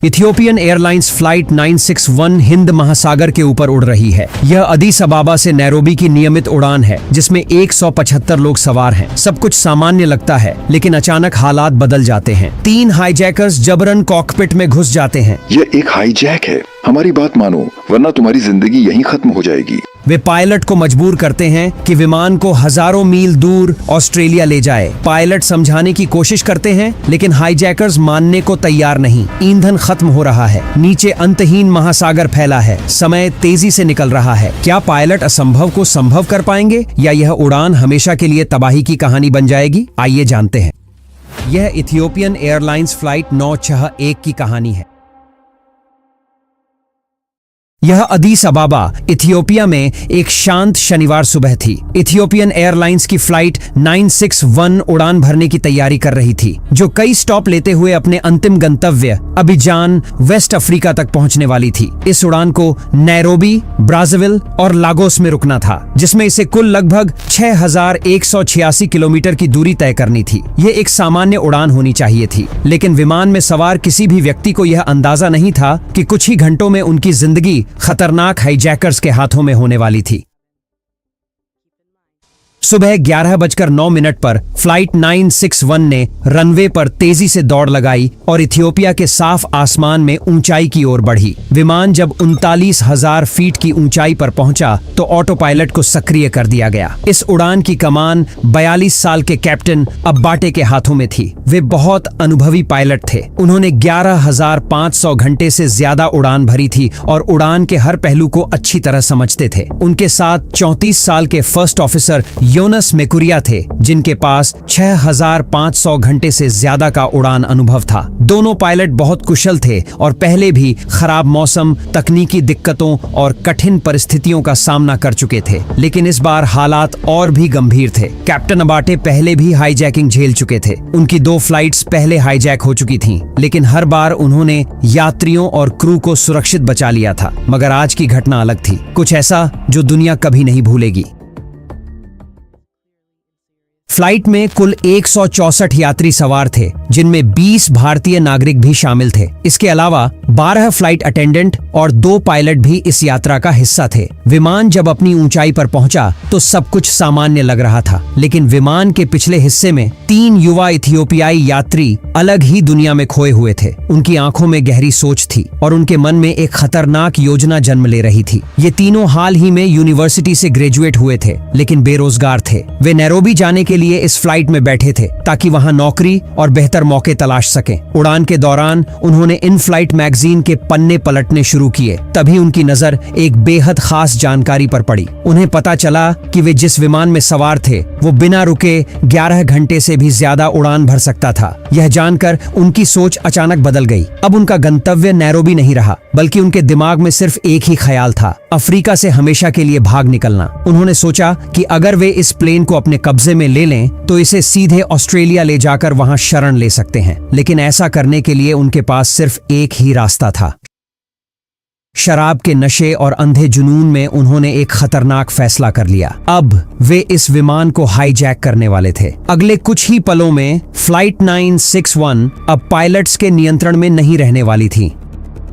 Ethiopian airlines flight 961 Hind महासागर के ऊपर उड़ रही है। यह अदीस अबाबा से नैरोबी की नियमित उड़ान है, जिसमें 175 लोग सवार हैं। सब कुछ सामान्य लगता है, लेकिन अचानक हालात बदल जाते हैं। 3 हाईजैकर्स जबरन कॉकपिट में घुस जाते हैं। यह एक हाईजैक है, हमारी बात मानो वरना तुम्हारी जिंदगी यहीं खत्म हो जाएगी। वे पायलट को मजबूर करते हैं कि विमान को हजारों मील दूर ऑस्ट्रेलिया ले जाए। पायलट समझाने की कोशिश करते हैं, लेकिन हाईजैकर्स मानने को तैयार नहीं। ईंधन खत्म हो रहा है, नीचे अंतहीन महासागर फैला है, समय तेजी से निकल रहा है। क्या पायलट असंभव को संभव कर पाएंगे, या यह उड़ान हमेशा के लिए तबाही की कहानी बन जाएगी? आइए जानते हैं। यह इथियोपियन एयरलाइंस फ्लाइट 961 की कहानी है। यह अदीस अबाबा इथियोपिया में एक शांत शनिवार सुबह थी। इथियोपियन एयरलाइंस की फ्लाइट 961 उड़ान भरने की तैयारी कर रही थी, जो कई स्टॉप लेते हुए अपने अंतिम गंतव्य अबिजान, वेस्ट अफ्रीका तक पहुंचने वाली थी। इस उड़ान को नैरोबी, ब्राज़ाविल और लागोस में रुकना था, जिसमें इसे कुल लगभग 6186 किलोमीटर की दूरी तय करनी थी। यह एक सामान्य उड़ान होनी चाहिए थी, लेकिन विमान में सवार किसी भी व्यक्ति को यह अंदाजा नहीं था कि कुछ ही घंटों में उनकी जिंदगी खतरनाक हाईजैकर्स के हाथों में होने वाली थी। सुबह 11:09 पर फ्लाइट 961 ने रनवे पर तेजी से दौड़ लगाई और इथियोपिया के साफ आसमान में ऊंचाई की ओर बढ़ी। विमान जब 39,000 फीट की ऊंचाई पर पहुंचा तो ऑटो पायलट को सक्रिय कर दिया गया। इस उड़ान की कमान 42 साल के कैप्टन अब्बाटे के हाथों में थी। वे बहुत अनुभवी पायलट थे। उन्होंने 11,500 घंटे से ज्यादा उड़ान भरी थी और उड़ान के हर पहलू को अच्छी तरह समझते थे। उनके साथ 34 साल के फर्स्ट ऑफिसर योनस मेकुरिया थे, जिनके पास 6,500 घंटे से ज्यादा का उड़ान अनुभव था। दोनों पायलट बहुत कुशल थे और पहले भी खराब मौसम, तकनीकी दिक्कतों और कठिन परिस्थितियों का सामना कर चुके थे, लेकिन इस बार हालात और भी गंभीर थे। कैप्टन अबाटे पहले भी हाईजैकिंग झेल चुके थे। उनकी 2 फ्लाइट्स पहले हाईजैक हो चुकी थीं, लेकिन हर बार उन्होंने यात्रियों और क्रू को सुरक्षित बचा लिया था। मगर आज की घटना अलग थी, कुछ ऐसा जो दुनिया कभी नहीं भूलेगी। फ्लाइट में कुल 164 यात्री सवार थे, जिनमें 20 भारतीय नागरिक भी शामिल थे। इसके अलावा 12 फ्लाइट अटेंडेंट और 2 पायलट भी इस यात्रा का हिस्सा थे। विमान जब अपनी ऊंचाई पर पहुंचा तो सब कुछ सामान्य लग रहा था, लेकिन विमान के पिछले हिस्से में 3 युवा इथियोपियाई यात्री अलग ही दुनिया में खोए हुए थे। उनकी आंखों में गहरी सोच थी और उनके मन में एक खतरनाक योजना जन्म ले रही थी। ये तीनों हाल ही में यूनिवर्सिटी से ग्रेजुएट हुए थे, लेकिन बेरोजगार थे। वे नैरोबी जाने के लिए इस फ्लाइट में बैठे थे ताकि वहां नौकरी और बेहतर मौके तलाश सकें। उड़ान के दौरान उन्होंने इन फ्लाइट मैगजीन के पन्ने पलटने शुरू किए। तभी उनकी नजर एक बेहद खास जानकारी पर पड़ी। उन्हें पता चला कि वे जिस विमान में सवार थे वो बिना रुके 11 घंटे से भी ज्यादा उड़ान भर सकता था। यह जानकर उनकी सोच अचानक बदल गई। अब उनका गंतव्य नैरोबी नहीं रहा, बल्कि उनके दिमाग में सिर्फ एक ही ख्याल था, अफ्रीका से हमेशा के लिए भाग निकलना। उन्होंने सोचा कि अगर वे इस प्लेन को अपने कब्जे में ले लें तो इसे सीधे ऑस्ट्रेलिया ले जाकर वहां शरण ले सकते हैं। लेकिन ऐसा करने के लिए उनके पास सिर्फ एक ही रास्ता था। शराब के नशे और अंधे जुनून में उन्होंने एक खतरनाक फैसला कर लिया। अब वे इस विमान को हाईजैक करने वाले थे। अगले कुछ ही पलों में फ्लाइट 961 अब पायलट्स के नियंत्रण में नहीं रहने वाली थी।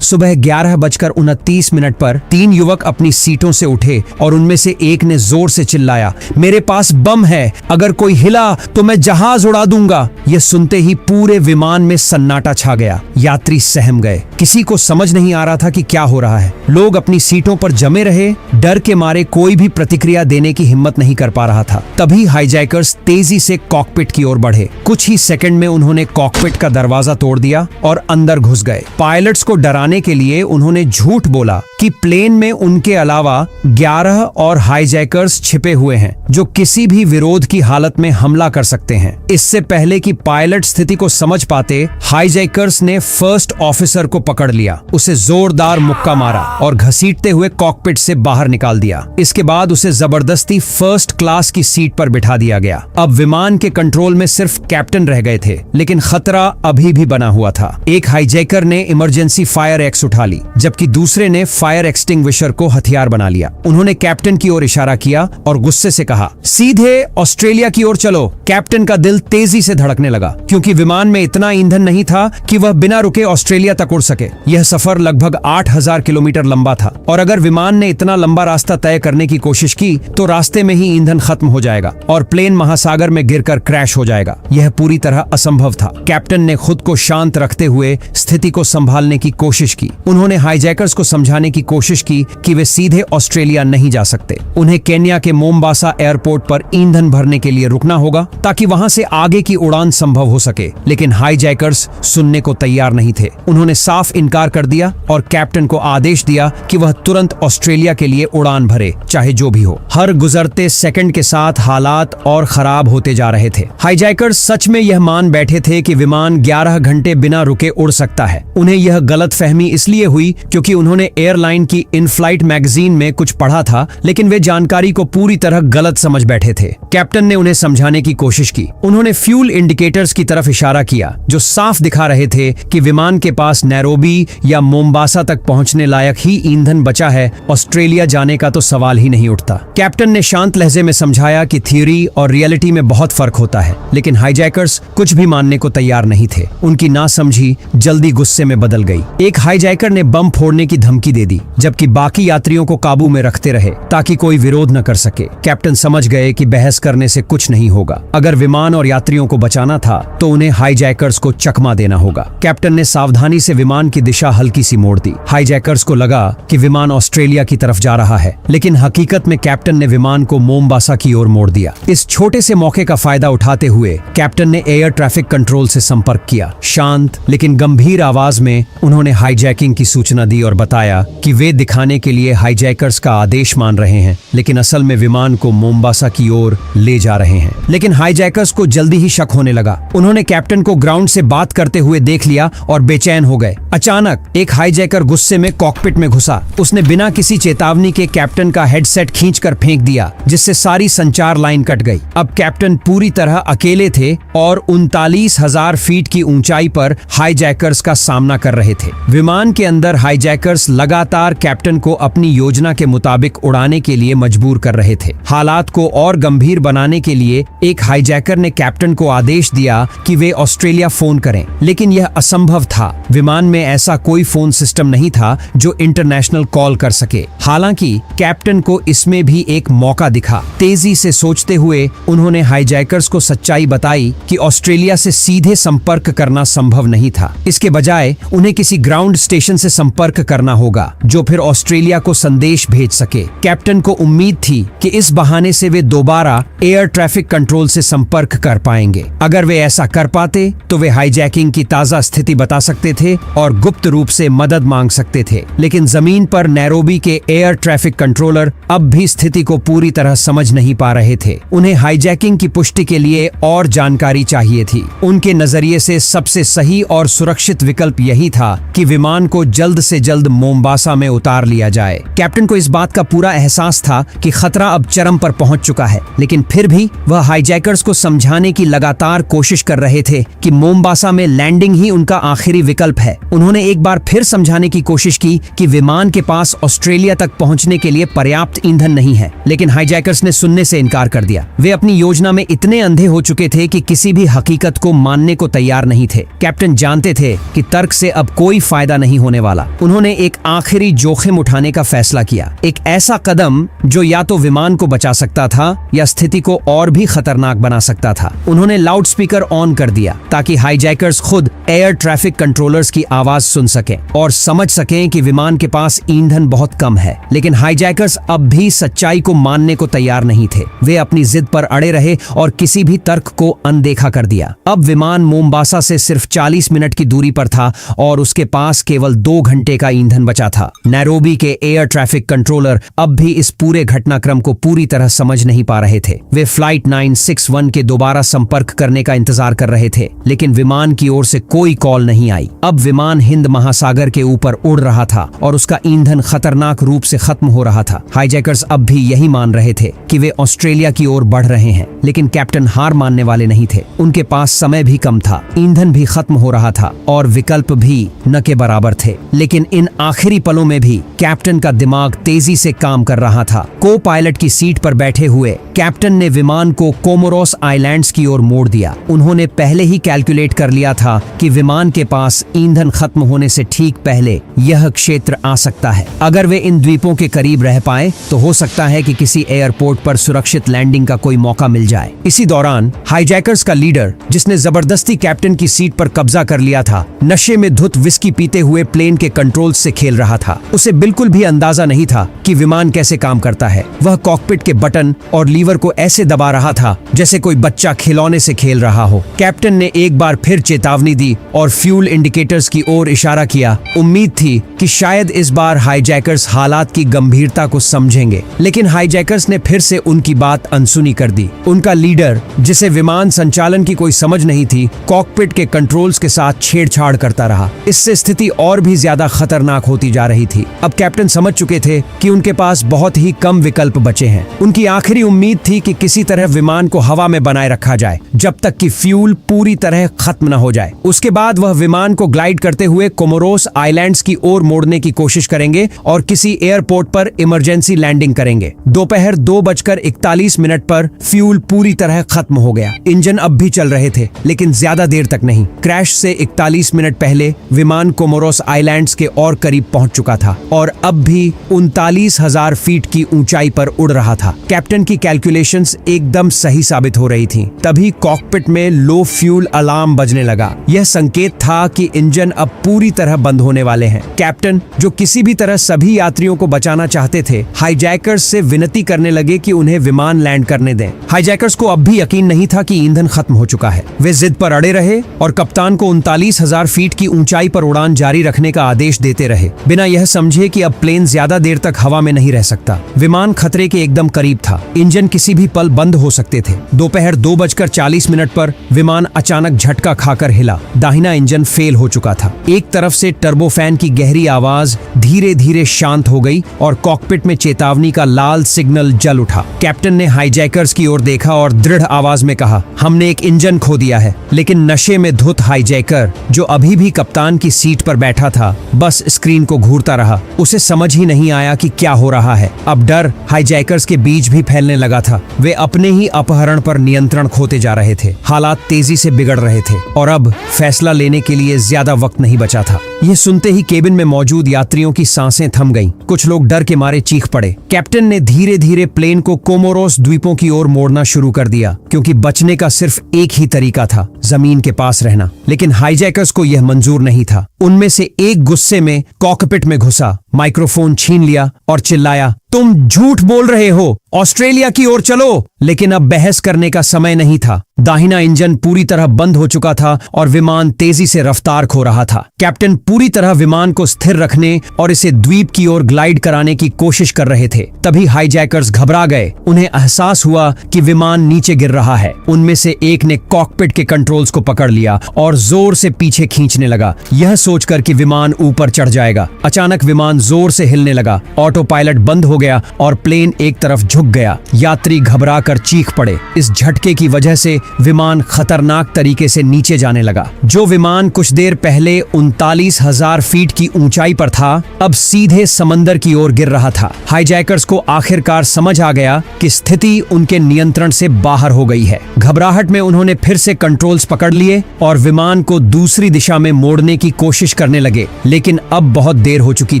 सुबह 11:29 पर 3 युवक अपनी सीटों से उठे और उनमें से एक ने जोर से चिल्लाया, मेरे पास बम है, अगर कोई हिला तो मैं जहाज उड़ा दूंगा। यह सुनते ही पूरे विमान में सन्नाटा छा गया। यात्री सहम गए। किसी को समझ नहीं आ रहा था कि क्या हो रहा है। लोग अपनी सीटों पर जमे रहे, डर के मारे कोई भी प्रतिक्रिया देने की हिम्मत नहीं कर पा रहा था। तभी हाईजैकर्स तेजी से कॉकपिट की ओर बढ़े। कुछ ही सेकंड में उन्होंने कॉकपिट का दरवाजा तोड़ दिया और अंदर घुस गए। पायलट्स को डराने के लिए उन्होंने झूठ बोला कि प्लेन में उनके अलावा 11 और हाईजैकर्स छिपे हुए हैं, जो किसी भी विरोध की हालत में हमला कर सकते हैं। इससे पहले कि पायलट स्थिति को समझ पाते, हाईजैकर्स ने फर्स्ट ऑफिसर को पकड़ लिया, उसे जोरदार मुक्का मारा और घसीटते हुए कॉकपिट से बाहर निकाल दिया। इसके बाद उसे जबरदस्ती फर्स्ट क्लास की सीट पर बिठा दिया गया। अब विमान के कंट्रोल में सिर्फ कैप्टन रह गए थे, लेकिन खतरा अभी भी बना हुआ था। एक हाईजैकर ने इमरजेंसी फायर एक्स उठा ली, जबकि दूसरे ने फायर एक्सटिंग्विशर को हथियार बना लिया। उन्होंने कैप्टन की ओर इशारा किया और गुस्से से कहा, सीधे ऑस्ट्रेलिया की ओर चलो। कैप्टन का दिल तेजी से धड़कने लगा क्योंकि विमान में इतना ईंधन नहीं था कि वह बिना रुके ऑस्ट्रेलिया तक उड़ सके। यह सफर लगभग 8000 किलोमीटर लंबा था और अगर विमान ने इतना लंबा रास्ता तय करने की कोशिश की तो रास्ते में ही ईंधन खत्म हो जाएगा और प्लेन महासागर में गिरकर क्रैश हो जाएगा। यह पूरी तरह असंभव था। कैप्टन ने खुद को शांत रखते हुए स्थिति को संभालने की कोशिश की। उन्होंने हाईजैकर्स को समझाने की कोशिश की कि वे सीधे ऑस्ट्रेलिया नहीं जा सकते। उन्हें केन्या के मोम्बासा एयरपोर्ट पर ईंधन भरने के लिए रुकना होगा ताकि वहां से आगे की उड़ान संभव हो सके। लेकिन हाईजैकर्स सुनने को तैयार नहीं थे। उन्होंने साफ इनकार कर दिया और कैप्टन को आदेश दिया कि वह तुरंत ऑस्ट्रेलिया के लिए उड़ान भरे, चाहे जो भी हो। हर गुजरते सेकंड के साथ हालात और खराब होते जा रहे थे। हाईजैकर्स सच में यह मान बैठे थे कि विमान 11 घंटे बिना रुके उड़ सकता है। उन्हें यह गलतफहमी इसलिए हुई क्योंकि उन्होंने एयरलाइन की इन फ्लाइट मैगजीन में कुछ पढ़ा था, लेकिन वे जानकारी को पूरी तरह गलत समझ बैठे थे। कैप्टन ने उन्हें समझाने की कोशिश की। उन्होंने फ्यूल इंडिकेटर्स की तरफ इशारा किया जो साफ दिखा रहे थे कि विमान के पास नैरोबी या मोम्बासा तक पहुंचने लायक ही ईंधन बचा है। ऑस्ट्रेलिया जाने का तो सवाल ही नहीं उठता। कैप्टन ने शांत लहजे में समझाया कि थ्योरी और रियलिटी में बहुत फर्क होता है, लेकिन हाईजैकर्स कुछ भी मानने को तैयार नहीं थे। उनकी नासमझी जल्दी गुस्से में बदल गई। एक हाईजैकर ने बम फोड़ने की धमकी दे दी, जबकि बाकी यात्रियों को काबू में रखते रहे ताकि कोई विरोध न कर सके। कैप्टन समझ गए कि बहस करने से कुछ नहीं होगा। अगर विमान और यात्रियों को बचाना था तो उन्हें हाईजैकर्स को चकमा देना होगा। कैप्टन ने सावधानी से विमान की दिशा हल्की सी मोड़ दी। हाईजैकर्स को लगा कि विमान ऑस्ट्रेलिया की तरफ जा रहा है, लेकिन हकीकत में कैप्टन ने विमान को मोम्बासा की ओर मोड़ दिया। इस छोटे से मौके का फायदा उठाते हुए कैप्टन ने एयर ट्रैफिक कंट्रोल से संपर्क किया। शांत लेकिन गंभीर आवाज में उन्होंने हाईजैकिंग की सूचना दी और बताया कि वे दिखाने के लिए हाईजैकर्स का आदेश मान रहे हैं, लेकिन असल में विमान को मोम्बासा की ओर ले जा रहे हैं। लेकिन हाईजैकर्स को जल्दी ही शक होने लगा। उन्होंने कैप्टन को ग्राउंड से बात करते हुए देख लिया और बेचैन हो गए। अचानक एक हाईजैकर गुस्से में कॉकपिट में घुसा। उसने बिना किसी चेतावनी के कैप्टन का हेडसेट खींचकर फेंक दिया, जिससे सारी संचार लाइन कट गई। अब कैप्टन पूरी तरह अकेले थे और 39,000 फीट की ऊंचाई पर हाईजैकर्स का सामना कर रहे थे। विमान के अंदर हाईजैकर्स लगातार कैप्टन को अपनी योजना के मुताबिक उड़ाने के लिए मजबूर कर रहे थे। हालात को और गंभीर बनाने के लिए एक हाईजैकर ने कैप्टन को आदेश दिया कि वे ऑस्ट्रेलिया फोन करें, लेकिन यह असंभव था। विमान में ऐसा कोई फोन सिस्टम नहीं था जो इंटरनेशनल कॉल कर सके। हालांकि कैप्टन को इसमें भी एक मौका दिखा। तेजी से सोचते हुए उन्होंने हाईजैकर्स को सच्चाई बताई कि ऑस्ट्रेलिया से सीधे संपर्क करना संभव नहीं था। इसके बजाय उन्हें किसी ग्राउंड स्टेशन से संपर्क करना होगा जो फिर ऑस्ट्रेलिया को संदेश भेज सके। कैप्टन को उम्मीद थी कि इस बहाने से वे दोबारा एयर ट्रैफिक कंट्रोल से संपर्क कर पाएंगे। अगर वे ऐसा कर पाते तो वे हाईजैकिंग की ताजा स्थिति बता सकते थे और गुप्त रूप से मदद मांग सकते थे। लेकिन जमीन पर नैरोबी के एयर ट्रैफिक कंट्रोलर अब भी स्थिति को पूरी तरह समझ नहीं पा रहे थे। उन्हें हाईजैकिंग की पुष्टि के लिए और जानकारी चाहिए थी। उनके नजरिए से सबसे सही और सुरक्षित विकल्प यही था कि विमान को जल्द से जल्द मोम्बासा में उतार लिया जाए। कैप्टन को इस बात का पूरा एहसास था कि खतरा अब चरम पर पहुंच चुका है, लेकिन फिर भी वह हाईजैकर्स को समझाने की लगातार कोशिश कर रहे थे कि मोम्बासा में लैंडिंग ही उनका आखिरी विकल्प है। उन्होंने एक बार फिर समझाने की कोशिश की कि विमान के पास ऑस्ट्रेलिया तक पहुंचने के लिए पर्याप्त ईंधन नहीं है, लेकिन हाईजैकर्स ने सुनने से इनकार कर दिया। वे अपनी योजना में इतने अंधे हो चुके थे कि किसी भी हकीकत को मानने को तैयार नहीं थे। कैप्टन जानते थे कि तर्क से अब कोई फायदा नहीं होने वाला। उन्होंने एक आखिरी जोखिम उठाने का फैसला किया, एक ऐसा कदम जो या तो विमान को बचा सकता था या स्थिति को और भी खतरनाक बना सकता था। उन्होंने लाउडस्पीकर ऑन कर दिया ताकि हाईजैकर्स खुद एयर ट्रैफिक कंट्रोलर्स की आवाज सुन सकें और समझ सकें कि विमान के पास ईंधन बहुत कम है। लेकिन हाईजैकर्स अब भी सच्चाई को मानने को तैयार नहीं थे। वे अपनी जिद पर अड़े रहे और किसी भी तर्क को अनदेखा कर दिया। अब विमान मोम्बासा से सिर्फ 40 मिनट की दूरी पर था और उसके पास केवल 2 घंटे का ईंधन बचा था। नैरोबी के एयर ट्रैफिक कंट्रोलर अब भी इस पूरे घटनाक्रम को पूरी तरह समझ नहीं पा रहे थे। वे फ्लाइट 961 के दोबारा संपर्क करने का इंतजार कर रहे थे, लेकिन विमान की ओर से कोई कॉल नहीं आई। अब विमान हिंद महासागर के ऊपर उड़ रहा था और उसका ईंधन खतरनाक रूप से खत्म हो रहा था। हाईजैकर्स अब भी यही मान रहे थे कि वे ऑस्ट्रेलिया की ओर बढ़ रहे हैं, लेकिन कैप्टन हार मानने वाले नहीं थे। उनके पास समय भी कम था, ईंधन भी खत्म हो रहा था और विकल्प भी न के बराबर थे। लेकिन इन आखिरी पलों पलों में भी कैप्टन का दिमाग तेजी से काम कर रहा था। को पायलट की सीट पर बैठे हुए कैप्टन ने विमान को कोमोरोस आइलैंड्स की ओर मोड़ दिया। उन्होंने पहले ही कैलकुलेट कर लिया था कि विमान के पास ईंधन खत्म होने से ठीक पहले यह क्षेत्र आ सकता है। अगर वे इन द्वीपों के करीब रह पाए तो हो सकता है कि किसी एयरपोर्ट पर सुरक्षित लैंडिंग का कोई मौका मिल जाए। इसी दौरान हाईजैकर्स का लीडर, जिसने जबरदस्ती कैप्टन की सीट पर कब्जा कर लिया था, नशे में धुत विस्की पीते हुए प्लेन के कंट्रोल्स से खेल रहा था। उसे बिल्कुल भी अंदाजा नहीं था कि विमान कैसे काम करता है। वह कॉकपिट के बटन और लीवर को ऐसे दबा रहा था जैसे कोई बच्चा खिलौने से खेल रहा हो। कैप्टन ने एक बार फिर चेतावनी दी और फ्यूल इंडिकेटर्स की ओर इशारा किया। उम्मीद थी कि शायद इस बार हाईजैकर्स हालात की गंभीरता को समझेंगे, लेकिन हाईजैकर्स ने फिर से उनकी बात अनसुनी कर दी। उनका लीडर, जिसे विमान संचालन की कोई समझ नहीं थी, कॉकपिट के कंट्रोल्स के साथ छेड़छाड़ करता रहा। इससे स्थिति और भी ज्यादा खतरनाक होती जा रही थी। अब कैप्टन समझ चुके थे कि उनके पास बहुत ही कम विकल्प बचे हैं। उनकी आखिरी उम्मीद थी कि किसी तरह विमान को हवा में बनाए रखा जाए जब तक कि फ्यूल पूरी तरह खत्म न हो जाए। उसके बाद वह विमान को ग्लाइड करते हुए कोमोरोस आइलैंड्स की ओर मोड़ने की कोशिश करेंगे और किसी एयरपोर्ट पर इमरजेंसी लैंडिंग करेंगे। दोपहर 2:41 पर फ्यूल पूरी तरह खत्म हो गया। इंजन अब भी चल रहे थे, लेकिन ज्यादा देर तक नहीं। क्रैश से 41 मिनट पहले विमान कोमोरोस आइलैंड्स के और करीब पहुंच चुका था और अब भी 39,000 फीट की ऊंचाई पर उड़ रहा था। कैप्टन की कैलकुलेशंस एकदम सही साबित हो रही थीं। तभी कॉकपिट में लो फ्यूल अलार्म बजने लगा। यह संकेत था कि इंजन अब पूरी तरह बंद होने वाले हैं। कैप्टन, जो किसी भी तरह सभी यात्रियों को बचाना चाहते थे, हाईजैकर्स से विनती करने लगे कि उन्हें विमान लैंड करने दें। हाईजैकर्स को अब भी यकीन नहीं था कि ईंधन खत्म हो चुका है। वे जिद पर अड़े रहे और कप्तान को 39,000 फीट की ऊंचाई पर उड़ान जारी रखने का आदेश देते रहे, बिना यह समझे कि अब प्लेन ज्यादा देर तक हवा में नहीं रह सकता। विमान खतरे के एकदम करीब था। इंजन किसी भी पल बंद हो सकते थे। दोपहर 2:40 पर विमान अचानक झटका खाकर हिला। दाहिना इंजन फेल हो चुका था। एक तरफ से टर्बोफैन की गहरी आवाज धीरे धीरे शांत हो गई और कॉकपिट में चेतावनी का लाल सिग्नल जल उठा। कैप्टन ने हाईजैकर्स की ओर देखा और दृढ़ आवाज में कहा, हमने एक इंजन खो दिया है। लेकिन नशे में धुत हाईजैकर, जो अभी भी कप्तान की सीट पर बैठा था, बस स्क्रीन को घूरता रहा। उसे समझ ही नहीं आया कि क्या हो रहा है। अब डर हाईजैकर्स के बीच भी फैलने लगा था। वे अपने ही अपहरण पर नियंत्रण खोते जा रहे थे। हालात तेजी से बिगड़ रहे थे और अब फैसला लेने के लिए ज्यादा वक्त नहीं बचा था। यह सुनते ही केबिन में मौजूद यात्रियों की सांसें थम गईं। कुछ लोग डर के मारे चीख पड़े। कैप्टन ने धीरे धीरे प्लेन को कोमोरोस द्वीपों की ओर मोड़ना शुरू कर दिया, क्योंकि बचने का सिर्फ एक ही तरीका था, जमीन के पास रहना। लेकिन हाईजैकर्स को यह मंजूर नहीं था। उनमें से एक गुस्से में कॉकपिट में घुसा, माइक्रोफोन छीन लिया और चिल्लाया, तुम झूठ बोल रहे हो, ऑस्ट्रेलिया की ओर चलो। लेकिन अब बहस करने का समय नहीं था। दाहिना इंजन पूरी तरह बंद हो चुका था और विमान तेजी से रफ्तार खो रहा था। कैप्टन पूरी तरह विमान को स्थिर रखने और इसे द्वीप की ओर ग्लाइड कराने की कोशिश कर रहे थे। तभी हाईजैकर्स घबरा गए। उन्हें एहसास हुआ कि विमान नीचे गिर रहा है। उनमें से एक ने कॉकपिट के कंट्रोल्स को पकड़ लिया और जोर से पीछे खींचने लगा, यह सोचकर कि विमान ऊपर चढ़ जाएगा। अचानक विमान जोर से हिलने लगा। ऑटो पायलट बंद हो गया और प्लेन एक तरफ झुक गया। यात्री घबरा कर चीख पड़े। इस झटके की वजह से विमान खतरनाक तरीके से नीचे जाने लगा। जो विमान कुछ देर पहले 39,000 फीट की ऊंचाई पर था, अब सीधे समंदर की ओर गिर रहा था। हाईजैकर्स को आखिरकार समझ आ गया कि स्थिति उनके नियंत्रण से बाहर हो गई है। घबराहट में उन्होंने फिर से कंट्रोल्स पकड़ लिए और विमान को दूसरी दिशा में मोड़ने की कोशिश करने लगे, लेकिन अब बहुत देर हो चुकी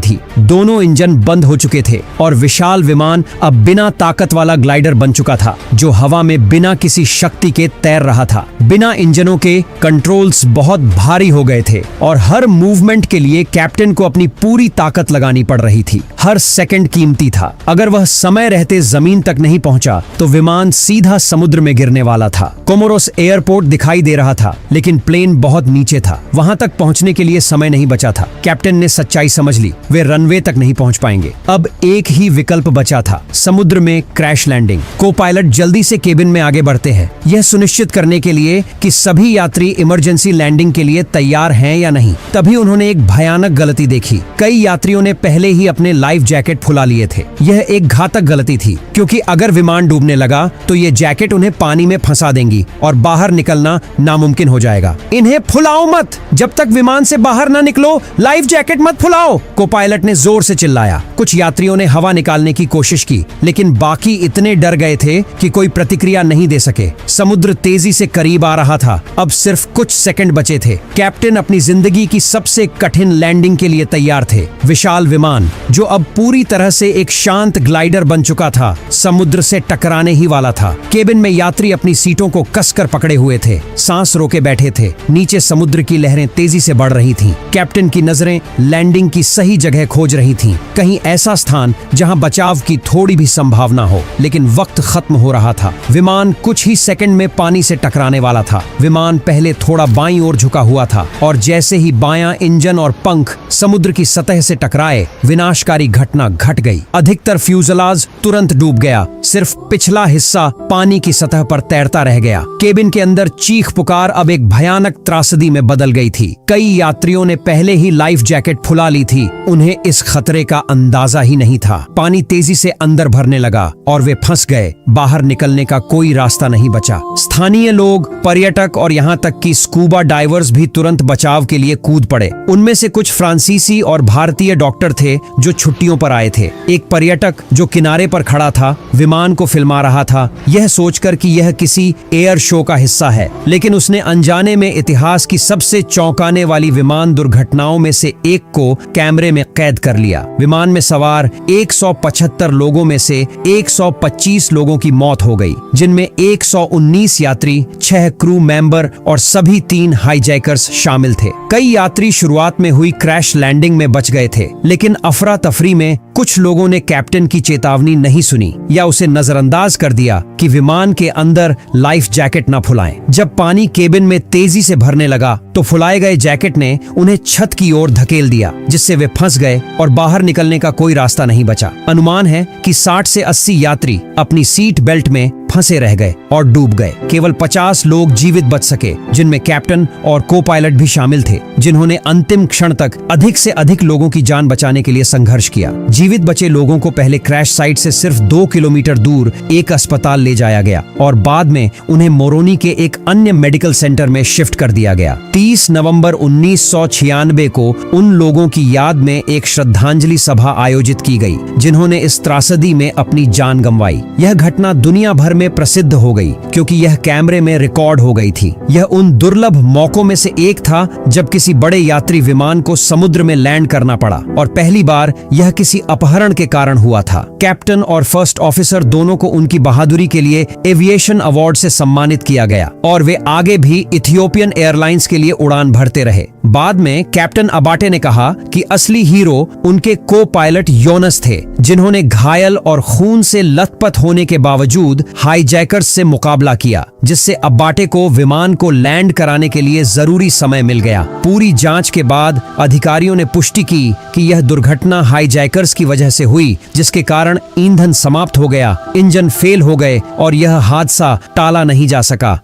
थी। दोनों इंजन बंद हो चुके थे और विशाल विमान अब बिना ताकत वाला ग्लाइडर बन चुका था, जो हवा में बिना किसी शक्ति के तैर रहा था। बिना इंजनों के कंट्रोल्स बहुत भारी हो गए थे और हर मूवमेंट के लिए कैप्टन को अपनी पूरी ताकत लगानी पड़ रही थी। हर सेकंड कीमती था। अगर वह समय रहते जमीन तक नहीं पहुंचा तो विमान सीधा समुद्र में गिरने वाला था। कोमोरोस एयरपोर्ट दिखाई दे रहा था, लेकिन प्लेन बहुत नीचे था। वहां तक पहुंचने के लिए समय नहीं बचा था। कैप्टन ने सच्चाई समझ ली, वे रनवे तक नहीं पहुंच पाएंगे। अब एक ही विकल्प बचा था, समुद्र में क्रैश लैंडिंग। को पायलट जल्दी से केबिन में आगे बढ़ते हैं, यह सुनिश्चित करने के लिए कि सभी यात्री इमरजेंसी लैंडिंग के लिए तैयार हैं या नहीं। तभी उन्होंने एक भयानक गलती देखी। कई यात्रियों ने पहले ही अपने लाइफ जैकेट फुला लिए थे। यह एक घातक गलती थी, क्योंकि अगर विमान डूबने लगा तो ये जैकेट उन्हें पानी में फंसा देंगी और बाहर निकलना नामुमकिन हो जाएगा। इन्हें फुलाओ मत, जब तक विमान से बाहर न निकलो लाइफ जैकेट मत फुलाओ, को पायलट ने जोर से चिल्लाया। कुछ यात्रियों ने हवा निकालने की कोशिश की, लेकिन बाकी इतने डर गए थे कि कोई प्रतिक्रिया नहीं दे सके। समुद्र तेजी से करीब आ रहा था, अब सिर्फ कुछ सेकंड बचे थे। कैप्टन अपनी जिंदगी की सबसे कठिन लैंडिंग के लिए तैयार थे। विशाल विमान, जो अब पूरी तरह से एक शांत ग्लाइडर बन चुका था, समुद्र से टकराने ही वाला था। केबिन में यात्री अपनी सीटों को कसकर पकड़े हुए थे, सांस रोके बैठे थे। नीचे समुद्र की लहरें तेजी से बढ़ रही थीं। कैप्टन की नजरें लैंडिंग की सही जगह खोज रही थीं, कहीं ऐसा स्थान जहां बचाव की थोड़ी भी संभावना हो। लेकिन वक्त खत्म हो रहा था। विमान कुछ ही सेकंड में पानी से टकराने वाला था। विमान पहले थोड़ा बाईं ओर झुका हुआ था और जैसे ही बायां इंजन और पंख समुद्र की सतह से टकराए, विनाशकारी घटना घट गई। अधिकतर फ्यूजलाज तुरंत डूब गया, सिर्फ पिछला हिस्सा पानी की सतह पर तैरता रह गया। केबिन के अंदर चीख पुकार अब एक भयानक त्रासदी में बदल गई थी। कई यात्रियों ने पहले ही लाइफ जैकेट फुला ली थी, उन्हें इस खतरे का अंदाजा ही नहीं था। पानी तेजी से अंदर भरने लगा और वे फंस गए। बाहर निकलने का कोई रास्ता नहीं बचा। स्थानीय लोग, पर्यटक और यहाँ तक कि स्कूबा डाइवर्स भी तुरंत बचाव के लिए कूद पड़े। उनमें से कुछ फ्रांसीसी और भारतीय डॉक्टर थे जो छुट्टियों पर आए थे। एक पर्यटक जो किनारे पर खड़ा था, विमान को फिल्मा रहा था, यह सोचकर कि यह किसी एयर शो का हिस्सा है, लेकिन उसने अनजाने में इतिहास की सबसे चौंकाने वाली विमान दुर्घटनाओं में से एक को कैमरे में कैद कर लिया। विमान में सवार 175 लोगों में से 125 लोगों की मौत हो गई, जिनमें 119 यात्री, 6 क्रू मेंबर और सभी 3 हाईजैकर्स शामिल थे। कई यात्री शुरुआत में हुई क्रैश लैंडिंग में बच गए थे, लेकिन अफरा तफरी में कुछ लोगों ने कैप्टन की चेतावनी नहीं सुनी या उसे नजरअंदाज कर दिया कि विमान के अंदर लाइफ जैकेट न फुलाएं। जब पानी केबिन में तेजी से भरने लगा तो फुलाए गए जैकेट ने उन्हें छत की ओर धकेल दिया, जिससे वे फंस गए और बाहर निकलने का कोई रास्ता नहीं बचा। अनुमान है कि 60 से 80 यात्री अपनी सीट बेल्ट में फंसे रह गए और डूब गए। केवल 50 लोग जीवित बच सके, जिनमें कैप्टन और को पायलट भी शामिल थे, जिन्होंने अंतिम क्षण तक अधिक से अधिक लोगों की जान बचाने के लिए संघर्ष किया। जीवित बचे लोगों को पहले क्रैश साइट से सिर्फ 2 किलोमीटर दूर एक अस्पताल ले जाया गया और बाद में उन्हें मोरोनी के एक अन्य मेडिकल सेंटर में शिफ्ट कर दिया गया। 30 नवंबर 1996 को उन लोगों की याद में एक श्रद्धांजलि सभा आयोजित की गई, जिन्होंने इस त्रासदी में अपनी जान गंवाई। यह घटना दुनिया भर में प्रसिद्ध हो गई क्योंकि यह कैमरे में रिकॉर्ड हो गई थी। यह उन दुर्लभ मौकों में से एक था जब किसी बड़े यात्री विमान को समुद्र में लैंड करना पड़ा और पहली बार यह किसी अपहरण के कारण हुआ था। कैप्टन और फर्स्ट ऑफिसर दोनों को उनकी बहादुरी के लिए एविएशन अवार्ड से सम्मानित किया गया और वे आगे भी इथियोपियन एयरलाइंस के लिए उड़ान भरते रहे। बाद में कैप्टन अबाटे ने कहा कि असली हीरो उनके को पायलट योनस थे, जिन्होंने घायल और खून से लथपथ होने के बावजूद हाईजैकर्स से मुकाबला किया, जिससे अबाटे को विमान को लैंड कराने के लिए जरूरी समय मिल गया। पूरी जांच के बाद अधिकारियों ने पुष्टि की कि यह दुर्घटना हाईजैकर्स की वजह से हुई, जिसके कारण ईंधन समाप्त हो गया, इंजन फेल हो गए और यह हादसा टाला नहीं जा सका।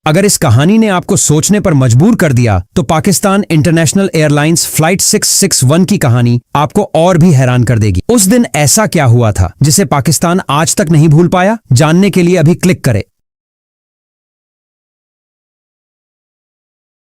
अगर इस कहानी ने आपको सोचने पर मजबूर कर दिया तो पाकिस्तान इंटरनेशनल एयरलाइंस फ्लाइट 661 की कहानी आपको और भी हैरान कर देगी। उस दिन ऐसा क्या हुआ था जिसे पाकिस्तान आज तक नहीं भूल पाया? जानने के लिए अभी क्लिक करें।